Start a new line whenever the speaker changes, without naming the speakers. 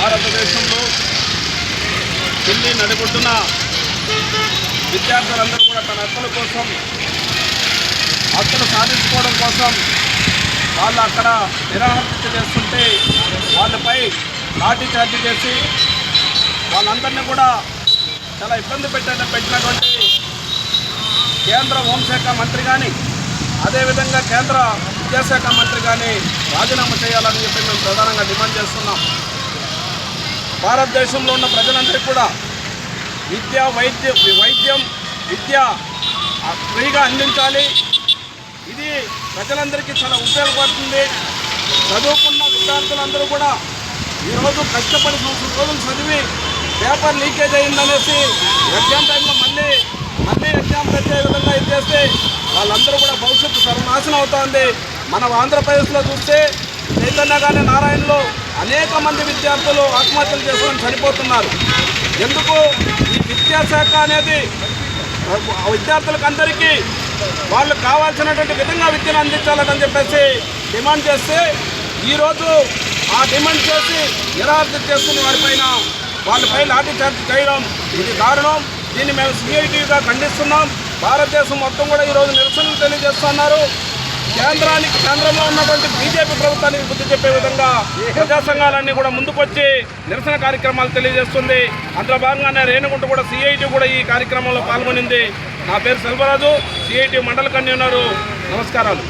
భారతదేశంలో ఢిల్లీ నడిబొడ్డున విద్యార్థులందరూ కూడా తన హక్కుల కోసం, హక్కులు సాధించుకోవడం కోసం వాళ్ళు అక్కడ నిరాహారదీక్ష చేస్తుంటే వాళ్ళపై లాఠీ చార్జీ చేసి వాళ్ళందరినీ కూడా చాలా ఇబ్బంది పెట్టినటువంటి కేంద్ర హోంశాఖ మంత్రి కానీ, అదేవిధంగా కేంద్ర విద్యాశాఖ మంత్రి కానీ రాజీనామా చేయాలని చెప్పి మేము ప్రధానంగా డిమాండ్ చేస్తున్నాం. భారతదేశంలో ఉన్న ప్రజలందరికీ కూడా వైద్యం విద్య ఫ్రీగా అందించాలి. ఇది ప్రజలందరికీ చాలా ఉపయోగపడుతుంది. చదువుకున్న విద్యార్థులందరూ కూడా ఈరోజు కష్టపడి రోజులు చదివి పేపర్ లీకేజ్ అయిందనేసి ఎగ్జామ్ టైంలో మళ్ళీ ఎగ్జామ్ పెట్టే విధంగా ఇది చేస్తే వాళ్ళందరూ కూడా భవిష్యత్తు సర్వనాశనం అవుతుంది. మనం ఆంధ్రప్రదేశ్లో చూస్తే చైతన్య గాని నారాయణలో అనేక మంది విద్యార్థులు ఆత్మహత్యలు చేసుకొని చనిపోతున్నారు. ఎందుకు? ఈ విద్యాశాఖ అనేది విద్యార్థులకు అందరికీ వాళ్ళు కావాల్సినటువంటి విధంగా విద్యను అందించాలని చెప్పేసి డిమాండ్ చేస్తే ఈరోజు ఆ డిమాండ్ చేసి నిరాహారదీక్ష చేస్తున్న వాళ్ళపై లాఠీ చార్జ్ చేయడం ఇది దారుణం. దీన్ని మేము సిఐటిగా ఖండిస్తున్నాం. భారతదేశం మొత్తం కూడా ఈరోజు నిరసనలు తెలియజేస్తున్నారు. కేంద్రంలో ఉన్నటువంటి బీజేపీ ప్రభుత్వానికి బుద్ధి చెప్పే విధంగా ప్రజా సంఘాలన్నీ కూడా ముందుకొచ్చి నిరసన కార్యక్రమాలు తెలియజేస్తుంది. అందులో భాగంగానే రేణుగుంట కూడా సిఐటి కూడా ఈ కార్యక్రమంలో పాల్గొనింది. నా పేరు సెల్వరాజు, సిఐటి మండల కన్వీనరు. నమస్కారాలు.